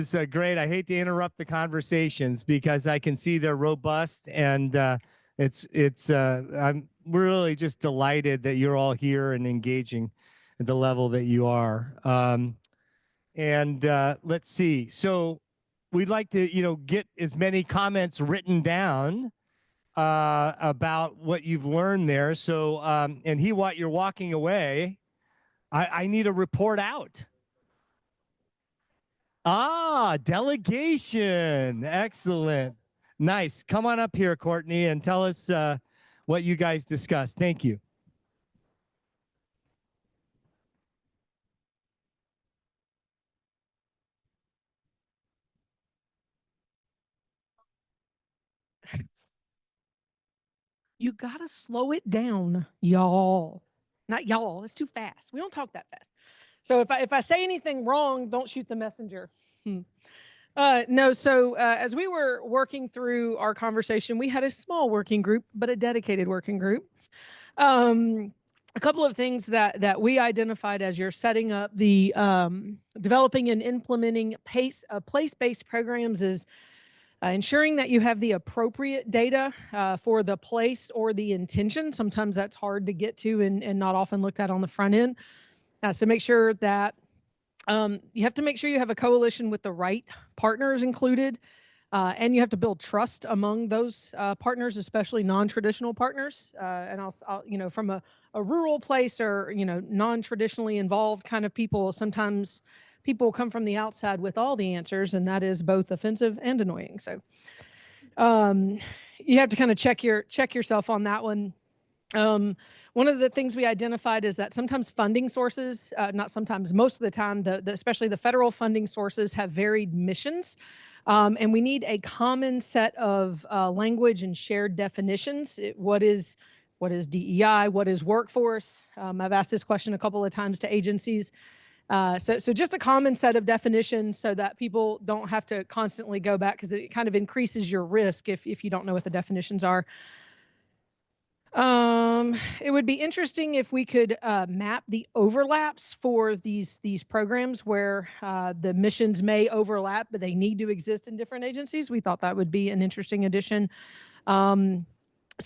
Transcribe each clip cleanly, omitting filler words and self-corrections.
It's great. I hate to interrupt the conversations because I can see they're robust, and I'm really just delighted that you're all here and engaging at the level that you are. Let's see. So we'd like to, get as many comments written down about what you've learned there. So, what you're walking away, I need a report out. Ah, delegation. Excellent. Nice. Come on up here, Courtney, and tell us what you guys discussed. Thank you. You got to slow it down, y'all. Not y'all. It's too fast. We don't talk that fast. So if I say anything wrong, don't shoot the messenger. No, so as we were working through our conversation, we had a small working group, but a dedicated working group. A couple of things that we identified as you're setting up the developing and implementing place-based programs is ensuring that you have the appropriate data for the place or the intention. Sometimes that's hard to get to and not often looked at on the front end. So make sure that you have to make sure you have a coalition with the right partners included, and you have to build trust among those partners, especially non-traditional partners. And I'll from a rural place or, non-traditionally involved kind of people, sometimes people come from the outside with all the answers, and that is both offensive and annoying. So you have to kind of check yourself on that one. One of the things we identified is that sometimes funding sources, not sometimes, most of the time, especially the federal funding sources have varied missions. And we need a common set of language and shared definitions. What is DEI? What is workforce? I've asked this question a couple of times to agencies. So just a common set of definitions so that people don't have to constantly go back, because it kind of increases your risk if you don't know what the definitions are. It would be interesting if we could map the overlaps for these programs where the missions may overlap, but they need to exist in different agencies. We thought that would be an interesting addition. Some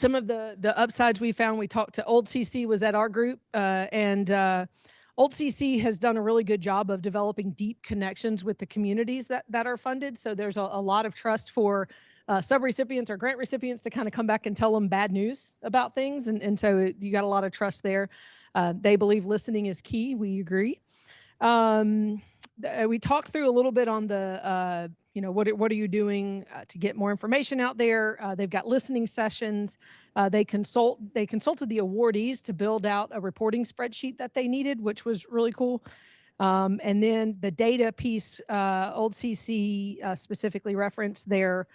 of the upsides we found, we talked to Old CC was at our group, and Old CC has done a really good job of developing deep connections with the communities that are funded. So there's a lot of trust for subrecipients or grant recipients to kind of come back and tell them bad news about things. And so you got a lot of trust there. They believe listening is key. We agree. We talked through a little bit on the, what are you doing to get more information out there? They've got listening sessions. They consulted the awardees to build out a reporting spreadsheet that they needed, which was really cool. And then the data piece, Old CC specifically referenced their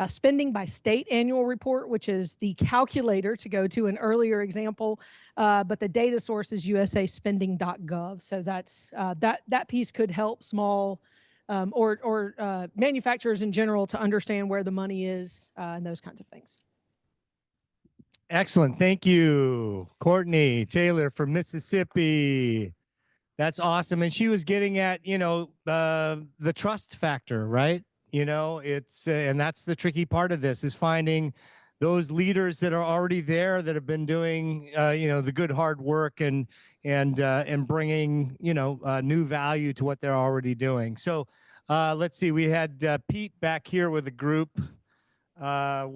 spending by state annual report, which is the calculator to go to an earlier example, but the data source is usaspending.gov. So that's that piece could help small or manufacturers in general to understand where the money is and those kinds of things. Excellent. Thank you, Courtney Taylor from Mississippi. That's awesome. And she was getting at, the trust factor, right? It's and that's the tricky part of this, is finding those leaders that are already there, that have been doing the good hard work and bringing new value to what they're already doing. So let's see, we had Pete back here with a group. Who's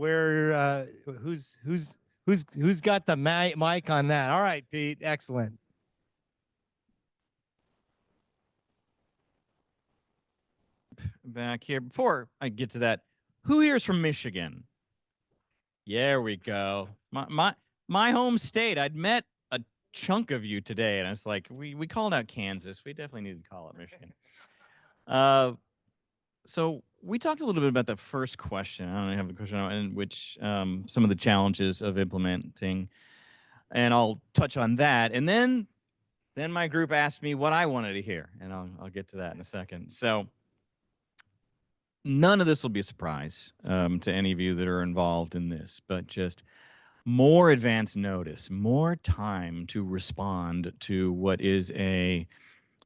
got the mic on that? All right, Pete, excellent. Back here, before I get to that, who here is from Michigan? There we go. My home state. I'd met a chunk of you today, and it's like we called out Kansas. We definitely need to call out Michigan. So we talked a little bit about the first question. I don't have a question in which some of the challenges of implementing, and I'll touch on that. And then my group asked me what I wanted to hear, and I'll get to that in a second. So none of this will be a surprise to any of you that are involved in this, but just more advance notice, more time to respond to what is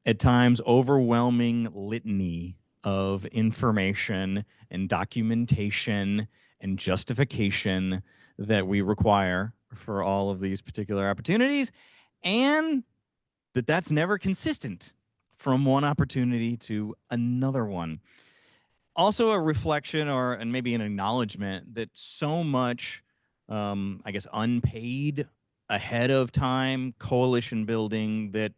at times overwhelming litany of information and documentation and justification that we require for all of these particular opportunities, and that's never consistent from one opportunity to another one. Also a reflection and maybe an acknowledgement that so much, I guess, unpaid ahead of time coalition building that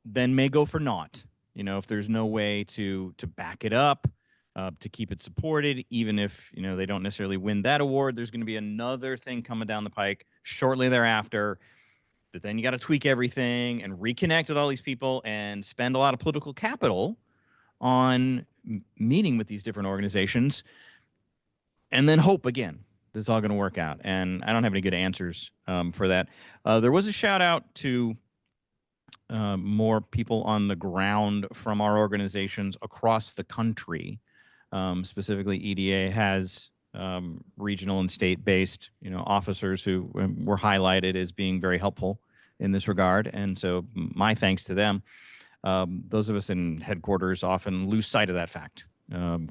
then may go for naught. If there's no way to back it up, to keep it supported, even if, they don't necessarily win that award, there's going to be another thing coming down the pike shortly thereafter that then you got to tweak everything and reconnect with all these people and spend a lot of political capital on meeting with these different organizations, and then hope again this is all going to work out. And I don't have any good answers for that. There was a shout out to more people on the ground from our organizations across the country. Specifically, EDA has regional and state-based, officers who were highlighted as being very helpful in this regard. And so my thanks to them. Those of us in headquarters often lose sight of that fact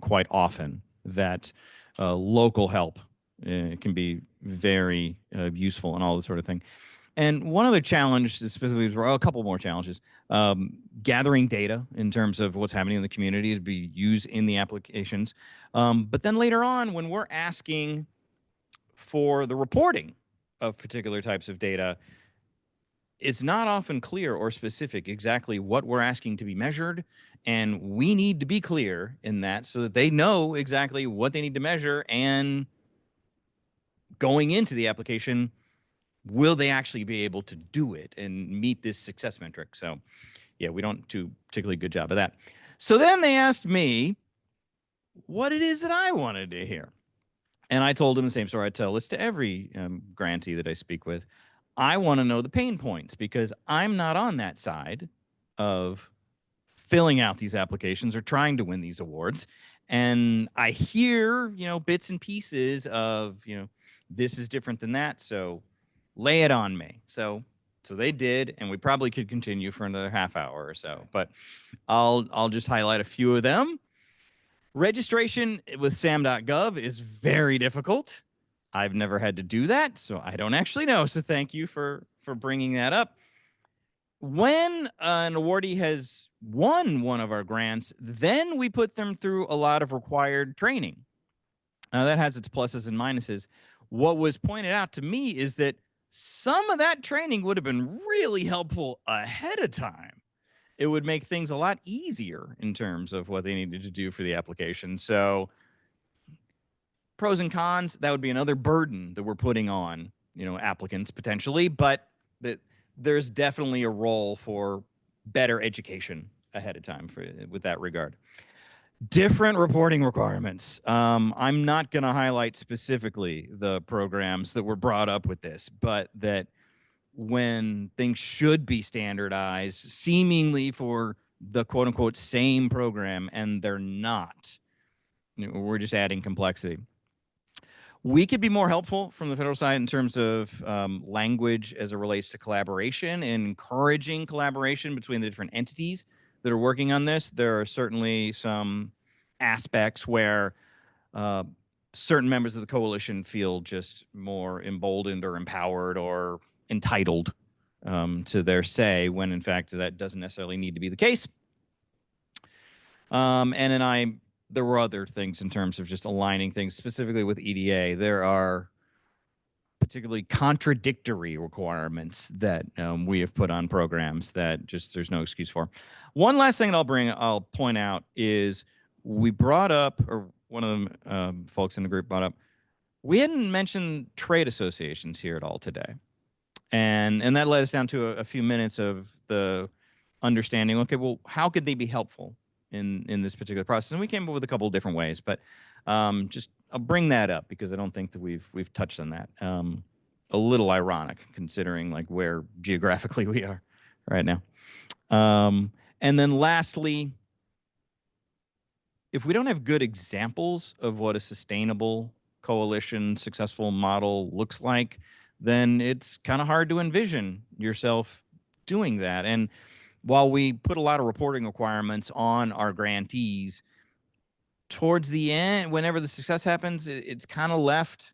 quite often, that local help can be very useful and all this sort of thing. And one other challenge specifically, a couple more challenges, gathering data in terms of what's happening in the community to be used in the applications. But then later on, when we're asking for the reporting of particular types of data, it's not often clear or specific exactly what we're asking to be measured. And we need to be clear in that so that they know exactly what they need to measure, and going into the application, will they actually be able to do it and meet this success metric? So yeah, we don't do a particularly good job of that. So then they asked me what it is that I wanted to hear. And I told them the same story I tell this to every grantee that I speak with. I want to know the pain points, because I'm not on that side of filling out these applications or trying to win these awards. And I hear, bits and pieces of, this is different than that. So lay it on me. So they did, and we probably could continue for another half hour or so, but I'll just highlight a few of them. Registration with SAM.gov is very difficult. I've never had to do that, so I don't actually know. So thank you for bringing that up. When an awardee has won one of our grants, then we put them through a lot of required training. That has its pluses and minuses. What was pointed out to me is that some of that training would have been really helpful ahead of time. It would make things a lot easier in terms of what they needed to do for the application. So pros and cons, that would be another burden that we're putting on, applicants potentially, but there's definitely a role for better education ahead of time with that regard. Different reporting requirements. I'm not going to highlight specifically the programs that were brought up with this, but that when things should be standardized seemingly for the quote unquote same program, and they're not, we're just adding complexity. We could be more helpful from the federal side in terms of language as it relates to collaboration and encouraging collaboration between the different entities that are working on this. There are certainly some aspects where certain members of the coalition feel just more emboldened or empowered or entitled to their say, when in fact that doesn't necessarily need to be the case. And then there were other things in terms of just aligning things specifically with EDA. There are particularly contradictory requirements that we have put on programs that just there's no excuse for. One last thing that I'll point out is we brought up, or one of the folks in the group brought up, we hadn't mentioned trade associations here at all today. And that led us down to a few minutes of the understanding, okay, well, how could they be helpful in this particular process? And we came up with a couple of different ways, but just I'll bring that up because I don't think that we've touched on that. A little ironic considering like where geographically we are right now. And then lastly, if we don't have good examples of what a sustainable coalition successful model looks like, then it's kind of hard to envision yourself doing that. And while we put a lot of reporting requirements on our grantees, towards the end, whenever the success happens, it's kind of left,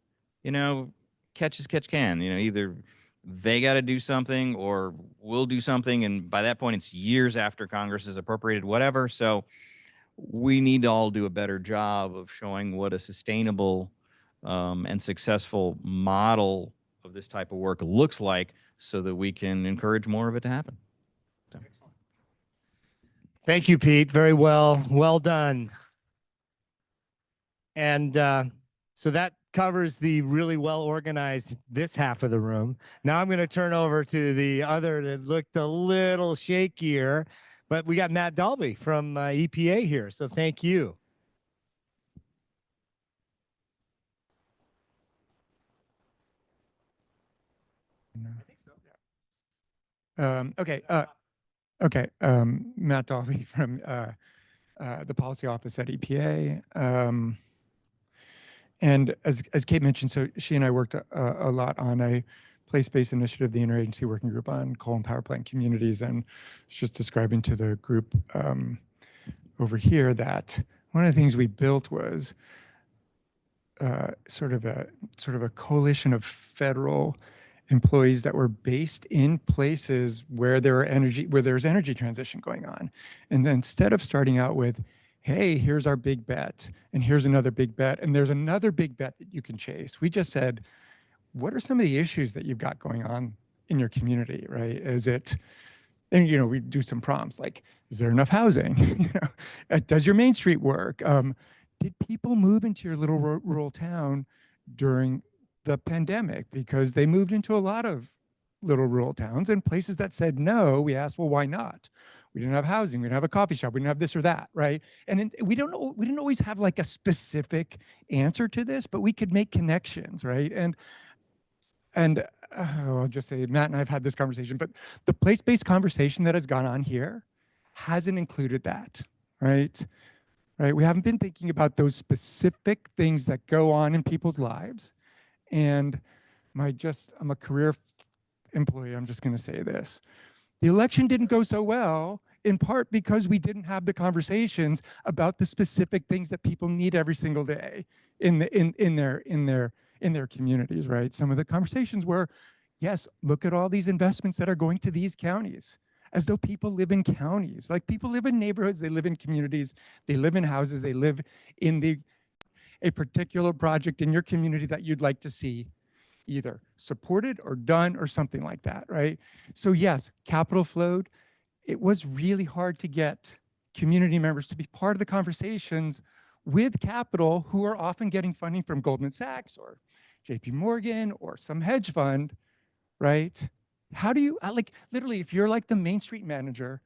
catch as catch can. Either they got to do something or we'll do something. And by that point, it's years after Congress has appropriated whatever. So we need to all do a better job of showing what a sustainable and successful model of this type of work looks like so that we can encourage more of it to happen. So. Thank you, Pete. Very well. Well done. And so that covers the really well organized this half of the room. Now I'm going to turn over to the other that looked a little shakier, but we got Matt Dalby from EPA here. So thank you. Okay. Matt Dalby from the policy office at EPA. And as Kate mentioned, so she and I worked a lot on a place-based initiative, the Interagency Working Group on Coal and Power Plant Communities, and just describing to the group over here that one of the things we built was sort of a coalition of federal employees that were based in places where there's energy transition going on. And then instead of starting out with, hey, here's our big bet, and here's another big bet, and there's another big bet that you can chase, we just said, what are some of the issues that you've got going on in your community, right? Is it, and we do some prompts like, is there enough housing? Does your Main Street work? Did people move into your little rural town during the pandemic? Because they moved into a lot of little rural towns, and places that said no, we asked, well, why not? We didn't have housing, we didn't have a coffee shop, we didn't have this or that, right? And we didn't always have like a specific answer to this, but we could make connections, right? And I'll just say, Matt and I have had this conversation, but the place-based conversation that has gone on here hasn't included that, right? Right? We haven't been thinking about those specific things that go on in people's lives. And I'm a career employee, I'm just going to say this. The election didn't go so well, in part because we didn't have the conversations about the specific things that people need every single day in their communities, right? Some of the conversations were, yes, look at all these investments that are going to these counties, as though people live in counties. Like, people live in neighborhoods, they live in communities, they live in houses, they live in a particular project in your community that you'd like to see either supported or done or something like that, right? So yes, capital flowed. It was really hard to get community members to be part of the conversations with capital, who are often getting funding from Goldman Sachs or JP Morgan or some hedge fund, right? How do you, literally, if you're like the Main Street manager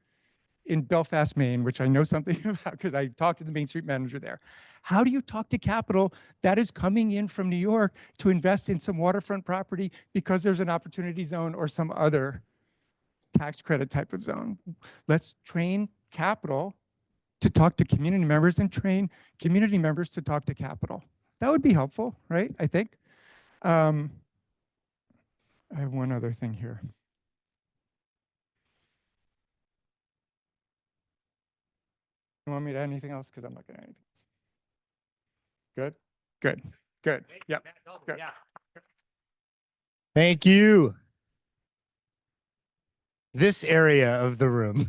in Belfast, Maine, which I know something about because I talked to the Main Street manager there, how do you talk to capital that is coming in from New York to invest in some waterfront property because there's an opportunity zone or some other tax credit type of zone? Let's train capital to talk to community members and train community members to talk to capital. That would be helpful, right? I think. I have one other thing here. You want me to add anything else? Because I'm not going to add anything else. Good. Yep. Good. Yeah. Thank you. This area of the room.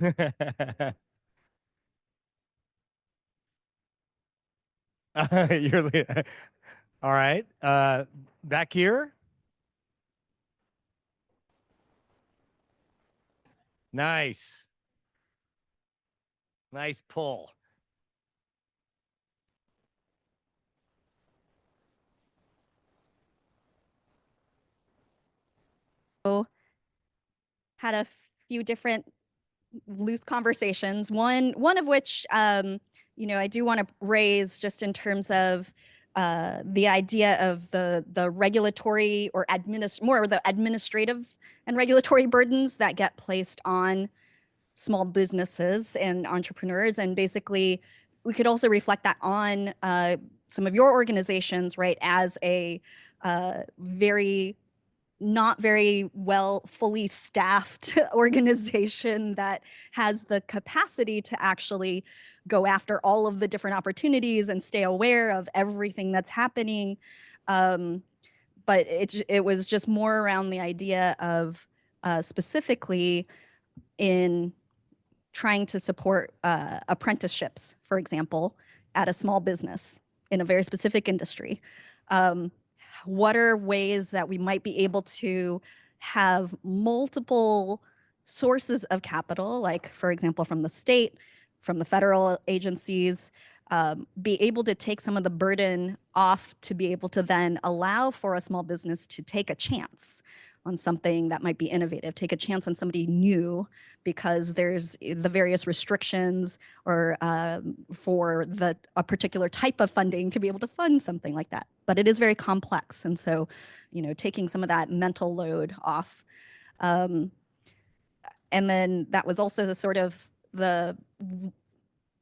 All right. Back here. Nice. Nice pull. Had a few different loose conversations. One of which, I do want to raise just in terms of the idea of the regulatory or more the administrative and regulatory burdens that get placed on small businesses and entrepreneurs. And basically, we could also reflect that on some of your organizations, right, as a very not very well fully staffed organization that has the capacity to actually go after all of the different opportunities and stay aware of everything that's happening. But it was just more around the idea of specifically in trying to support apprenticeships, for example, at a small business in a very specific industry. What are ways that we might be able to have multiple sources of capital, like, for example, from the state, from the federal agencies, be able to take some of the burden off to be able to then allow for a small business to take a chance on something that might be innovative, take a chance on somebody new, because there's the various restrictions or for a particular type of funding to be able to fund something like that. But it is very complex. And so, taking some of that mental load off. And then that was also the sort of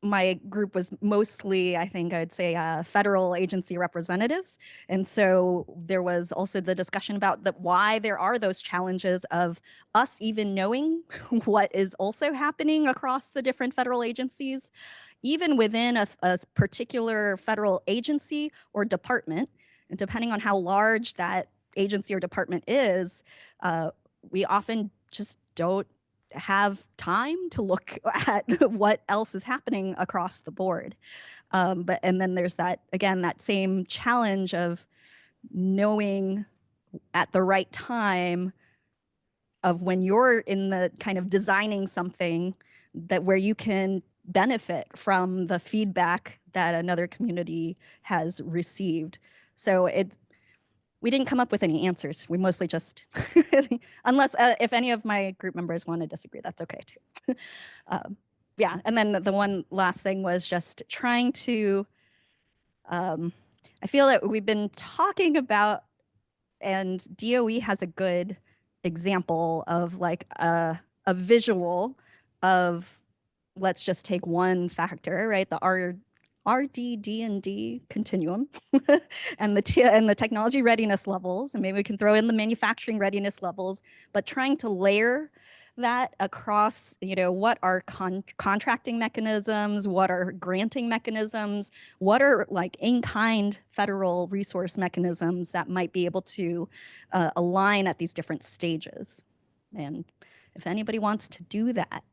my group was mostly, I think I'd say, federal agency representatives. And so there was also the discussion about why there are those challenges of us even knowing what is also happening across the different federal agencies, even within a particular federal agency or department. And depending on how large that agency or department is, we often just don't have time to look at what else is happening across the board. And then there's that same challenge of knowing at the right time of when you're in the kind of designing something that where you can benefit from the feedback that another community has received. So we didn't come up with any answers. We mostly just, unless if any of my group members want to disagree, that's okay too. Yeah, and then the one last thing was just trying to, I feel that we've been talking about, and DOE has a good example of like a visual of, let's just take one factor, right? The RDD&D continuum and the technology readiness levels, and maybe we can throw in the manufacturing readiness levels, but trying to layer that across, what are contracting mechanisms, what are granting mechanisms, what are like in-kind federal resource mechanisms that might be able to align at these different stages. And if anybody wants to do that.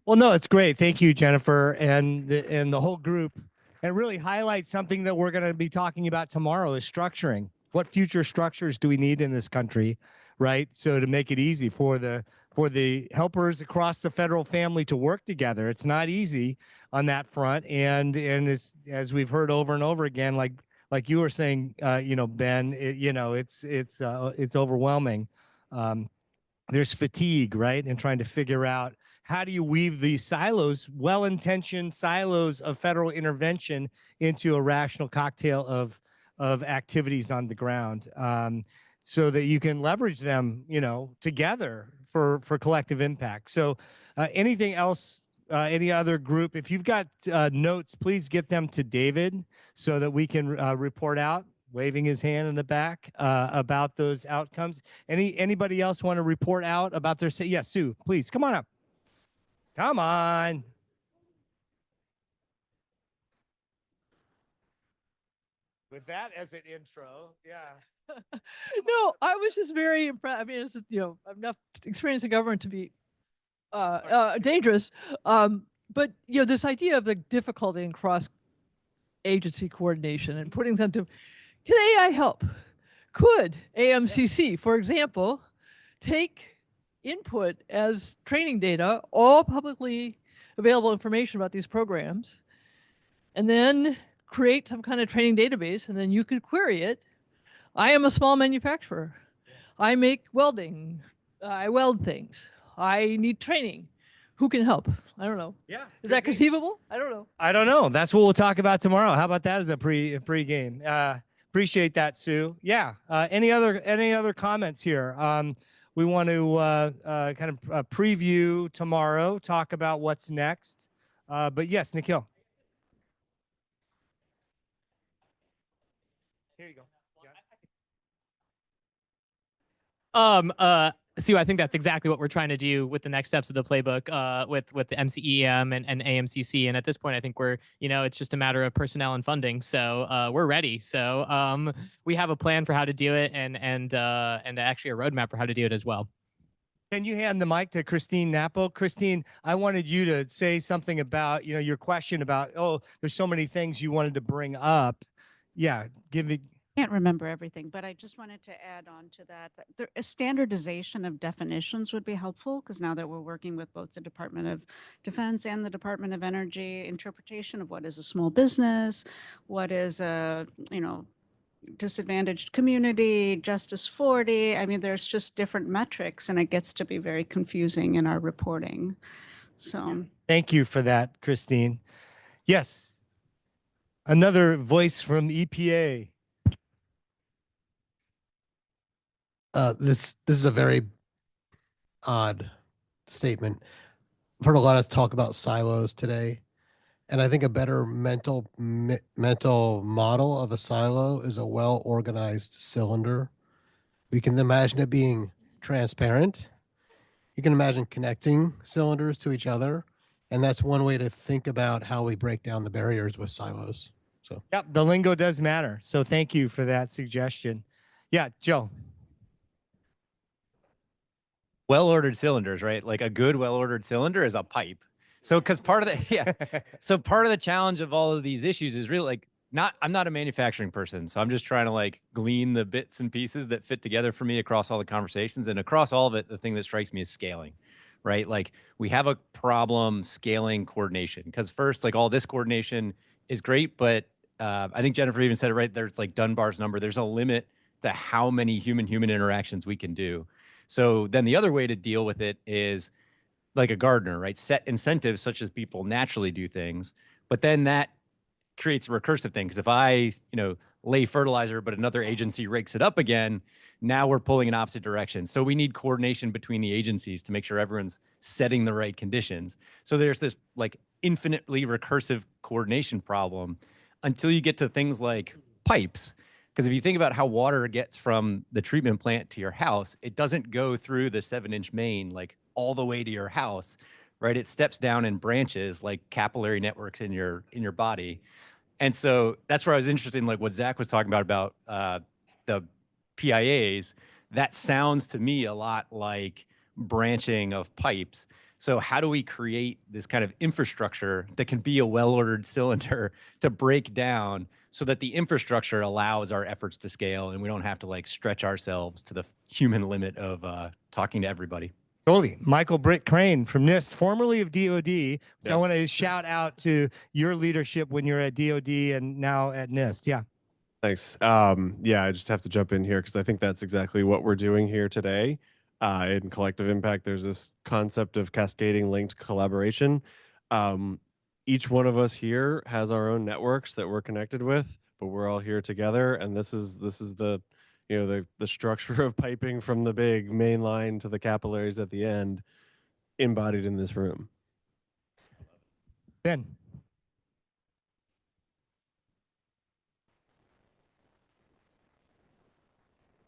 Well, no, it's great. Thank you, Jennifer, and the whole group. And really highlights something that we're going to be talking about tomorrow is structuring. What future structures do we need in this country, right? So to make it easy for the helpers across the federal family to work together. It's not easy on that front, and as we've heard over and over again, like you were saying, Ben, it's overwhelming. There's fatigue, right? And trying to figure out how do you weave these silos, well-intentioned silos of federal intervention, into a rational cocktail of activities on the ground, so that you can leverage them, together for collective impact. So anything else, any other group, if you've got notes, please get them to David so that we can report out, waving his hand in the back, about those outcomes. Anybody else want to report out about their, yes, Sue, please, come on up. Come on. With that as an intro, yeah. No, I was just very impressed. I mean, it's, I've enough experience in government to be dangerous. But, this idea of the difficulty in cross-agency coordination and putting them to, can AI help? Could AMCC, for example, take input as training data, all publicly available information about these programs, and then create some kind of training database, and then you could query it. I am a small manufacturer. I make welding. I weld things. I need training. Who can help? I don't know. Yeah. Is that conceivable? I don't know. I don't know. That's what we'll talk about tomorrow. How about that as a pre-game? Appreciate that, Sue. Yeah. Any other comments here? We want to kind of preview tomorrow, talk about what's next. But yes, Nikhil. Here you go. Sue, I think that's exactly what we're trying to do with the next steps of the playbook, with the MCEM and AMCC. And at this point, I think we're, it's just a matter of personnel and funding. So we're ready. So we have a plan for how to do it, and actually a roadmap for how to do it as well. Can you hand the mic to Christine Nappo? Christine, I wanted you to say something about, your question about, there's so many things you wanted to bring up. Yeah, give me. Can't remember everything, but I just wanted to add on to that. A standardization of definitions would be helpful, because now that we're working with both the Department of Defense and the Department of Energy, interpretation of what is a small business, what is a, disadvantaged community, Justice 40. I mean, there's just different metrics, and it gets to be very confusing in our reporting. So Thank you for that, Christine. Yes, another voice from EPA. This is a very odd statement. I've heard a lot of talk about silos today, and I think a better mental model of a silo is a well-organized cylinder. We can imagine it being transparent. You can imagine connecting cylinders to each other, and that's one way to think about how we break down the barriers with silos. So, Yep, the lingo does matter. So thank you for that suggestion. Yeah, Joe. Well-ordered cylinders, right? Like a good well-ordered cylinder is a pipe. So because part of the so part of the challenge of all of these issues is really like I'm not a manufacturing person, so I'm just trying to like glean the bits and pieces that fit together for me across all the conversations, and across all of it, the thing that strikes me is scaling, right? Like we have a problem scaling coordination, because first, like all this coordination is great, but I think Jennifer even said it right. There's like Dunbar's number. There's a limit to how many human-human interactions we can do. So then the other way to deal with it is like a gardener, right? Set incentives such as people naturally do things, but then that creates a recursive thing. Because if I, lay fertilizer, but another agency rakes it up again, now we're pulling in opposite directions. So we need coordination between the agencies to make sure everyone's setting the right conditions. So there's this like infinitely recursive coordination problem until you get to things like pipes. Because if you think about how water gets from the treatment plant to your house, it doesn't go through the 7-inch main like all the way to your house, right? It steps down in branches like capillary networks in your body. And so that's where I was interested in like what Zach was talking about the PIAs. That sounds to me a lot like branching of pipes. So how do we create this kind of infrastructure that can be a well-ordered cylinder to break down so that the infrastructure allows our efforts to scale and we don't have to like stretch ourselves to the human limit of talking to everybody? Totally. Michael Britt Crane from NIST, formerly of DOD. Yes. I want to shout out to your leadership when you're at DOD and now at NIST. Yeah. Thanks. Yeah, I just have to jump in here because I think that's exactly what we're doing here today. In Collective Impact, there's this concept of cascading linked collaboration. Each one of us here has our own networks that we're connected with, but we're all here together. And this is the the structure of piping from the big main line to the capillaries at the end embodied in this room. Ben.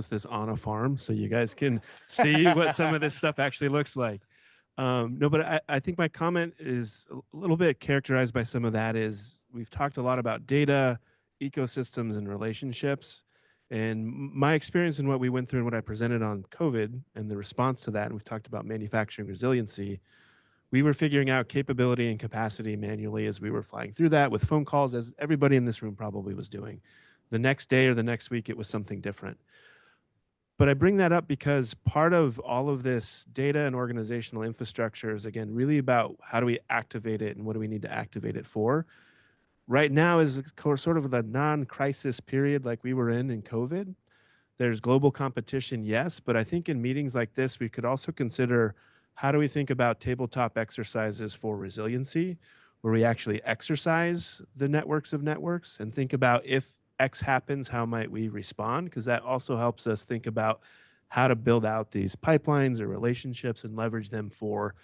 This on a farm so you guys can see what some of this stuff actually looks like. No, but I think my comment is a little bit characterized by some of that. Is we've talked a lot about data, ecosystems, and relationships. And my experience in what we went through and what I presented on COVID and the response to that, and we've talked about manufacturing resiliency, we were figuring out capability and capacity manually as we were flying through that with phone calls, as everybody in this room probably was doing. The next day or the next week, it was something different. But I bring that up because part of all of this data and organizational infrastructure is, again, really about how do we activate it and what do we need to activate it for. Right now is sort of the non-crisis period like we were in COVID. There's global competition, yes, but I think in meetings like this, we could also consider how do we think about tabletop exercises for resiliency, where we actually exercise the networks of networks and think about if X happens, how might we respond? Because that also helps us think about how to build out these pipelines or relationships and leverage them for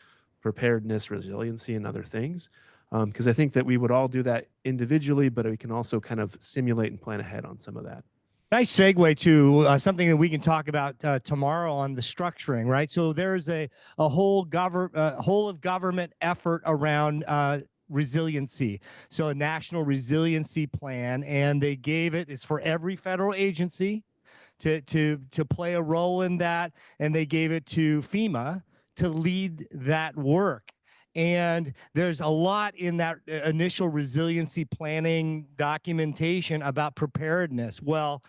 preparedness, resiliency, and other things. Because I think that we would all do that individually, but we can also kind of simulate and plan ahead on some of that. Nice segue to something that we can talk about tomorrow on the structuring, right? So there's a whole whole of government effort around resiliency. So a national resiliency plan, and they gave it's for every federal agency to play a role in that, and they gave it to FEMA to lead that work. And there's a lot in that initial resiliency planning documentation about preparedness. Well,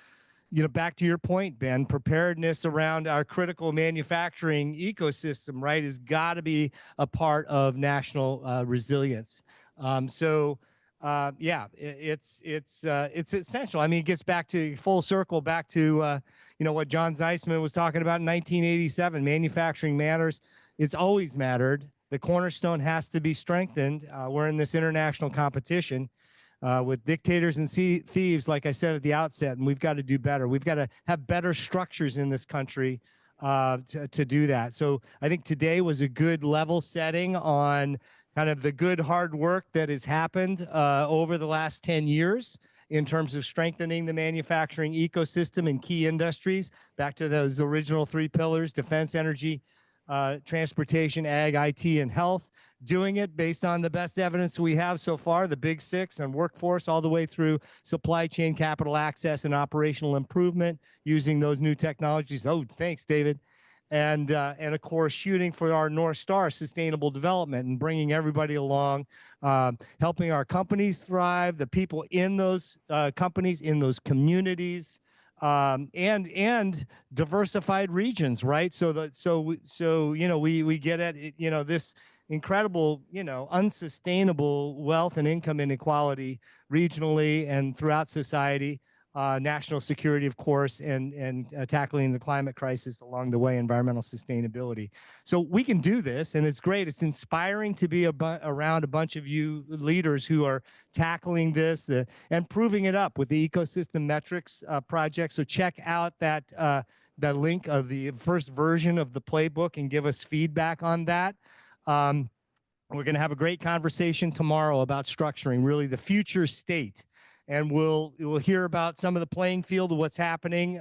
back to your point, Ben, preparedness around our critical manufacturing ecosystem, right, has got to be a part of national resilience. Yeah, it's essential. I mean, it gets back to full circle, back to what John Zeisman was talking about in 1987. Manufacturing matters. It's always mattered. The cornerstone has to be strengthened. We're in this international competition with dictators and thieves, like I said at the outset, and we've got to do better. We've got to have better structures in this country to do that. So I think today was a good level setting on kind of the good hard work that has happened over the last 10 years in terms of strengthening the manufacturing ecosystem in key industries, back to those original 3 pillars: defense, energy, transportation, ag, IT, and health. Doing it based on the best evidence we have so far, the big 6, and workforce, all the way through supply chain, capital access, and operational improvement using those new technologies. Oh, thanks, David. And of course, shooting for our North Star, sustainable development, and bringing everybody along, helping our companies thrive, the people in those companies, in those communities, and diversified regions, right? We get at this incredible, unsustainable wealth and income inequality regionally and throughout society, national security, of course, and tackling the climate crisis along the way, environmental sustainability. So we can do this, and it's great. It's inspiring to be around a bunch of you leaders who are tackling this and proving it up with the Ecosystem Metrics project. So check out that the link of the first version of the playbook and give us feedback on that. We're going to have a great conversation tomorrow about structuring, really the future state. And we'll hear about some of the playing field of what's happening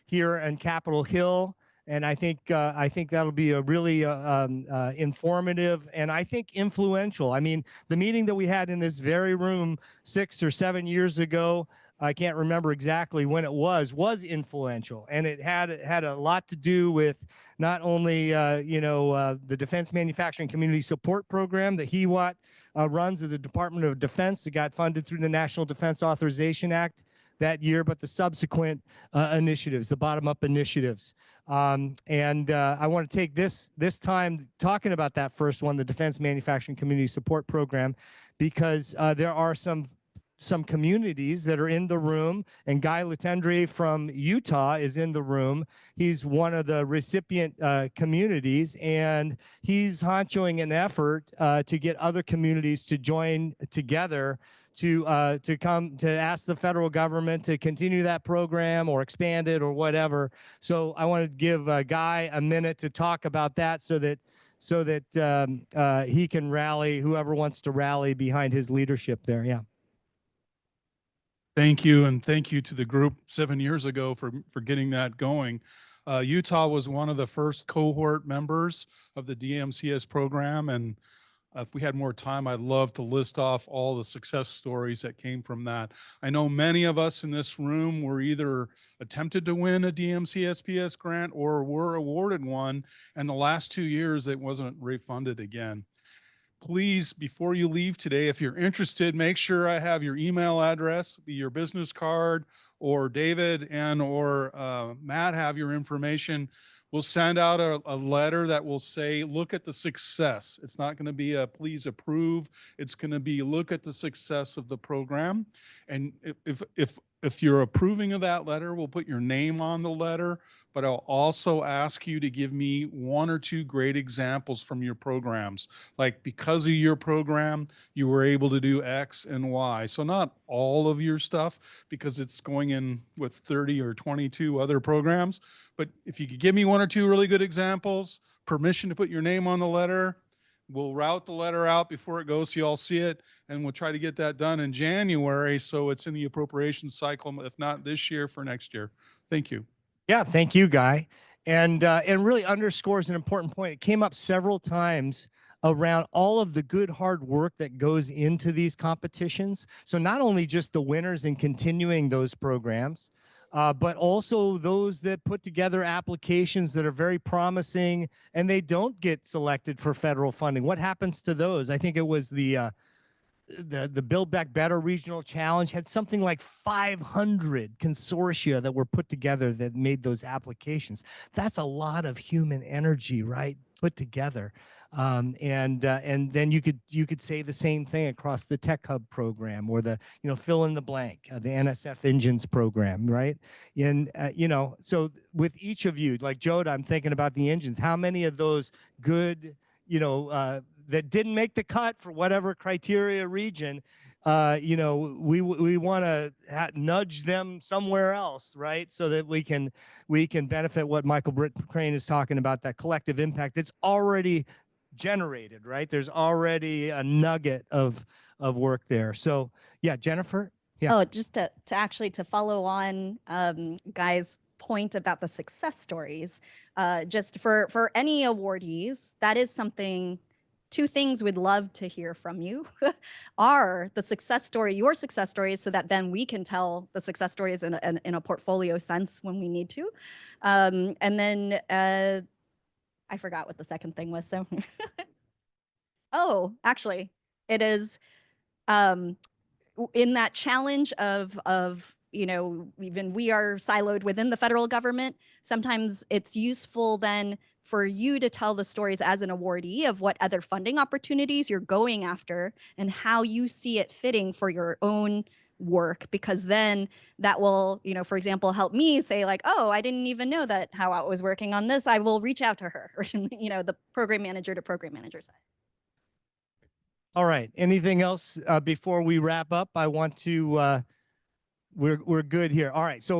here in Capitol Hill. And I think that'll be a really informative and I think influential. I mean, the meeting that we had in this very room 6 or 7 years ago, I can't remember exactly when it was influential, and it had a lot to do with not only the Defense Manufacturing Community Support Program that HEWAT runs at the Department of Defense that got funded through the National Defense Authorization Act that year, but the subsequent initiatives, the bottom-up initiatives. I want to take this time talking about that first one, the Defense Manufacturing Community Support Program, because there are some communities that are in the room, and Guy Latendre from Utah is in the room. He's one of the recipient communities, and he's honchoing an effort to get other communities to join together to come to ask the federal government to continue that program or expand it or whatever. So I want to give Guy a minute to talk about that so that he can rally whoever wants to rally behind his leadership there. Yeah. Thank you, and thank you to the group 7 years ago for getting that going. Utah was one of the first cohort members of the DMCS program, and if we had more time, I'd love to list off all the success stories that came from that. I know many of us in this room were either attempted to win a DMCSPS grant or were awarded one, and the last 2 years it wasn't refunded again. Please, before you leave today, if you're interested, make sure I have your email address, your business card, or David or Matt have your information. We'll send out a letter that will say, look at the success. It's not going to be a please approve. It's going to be look at the success of the program. And if you're approving of that letter, we'll put your name on the letter, but I'll also ask you to give me 1 or 2 great examples from your programs. Like, because of your program, you were able to do X and Y. So not all of your stuff, because it's going in with 30 or 22 other programs. But if you could give me 1 or 2 really good examples, permission to put your name on the letter, We'll route the letter out before it goes so you all see it, and we'll try to get that done in January so it's in the appropriation cycle, if not this year, for next year. Thank you. Yeah, thank you, Guy. And really underscores an important point. It came up several times around all of the good hard work that goes into these competitions. So not only just the winners and continuing those programs, but also those that put together applications that are very promising and they don't get selected for federal funding. What happens to those? I think it was the Build Back Better Regional Challenge had something like 500 consortia that were put together that made those applications. That's a lot of human energy, right? Put together. And then you could say the same thing across the Tech Hub program or the, fill in the blank, the NSF Engines program, right? And, so with each of you, like Joda, I'm thinking about the engines. How many of those good, that didn't make the cut for whatever criteria region, we want to nudge them somewhere else, right? So that we can benefit what Michael Crane is talking about, that collective impact that's already generated, right? There's already a nugget of work there. So yeah, Jennifer. Yeah. Oh, just to actually to follow on Guy's point about the success stories, just for any awardees, that is something. Two things we'd love to hear from you are the success story, your success stories, so that then we can tell the success stories in a portfolio sense when we need to. And then I forgot what the second thing was. So, oh, actually, it is in that challenge of even we are siloed within the federal government. Sometimes it's useful then for you to tell the stories as an awardee of what other funding opportunities you're going after and how you see it fitting for your own work, because then that will, for example, help me say like, oh, I didn't even know that how I was working on this. I will reach out to her or the program manager to program manager side. All right. Anything else before we wrap up? I want to, we're good here. All right. So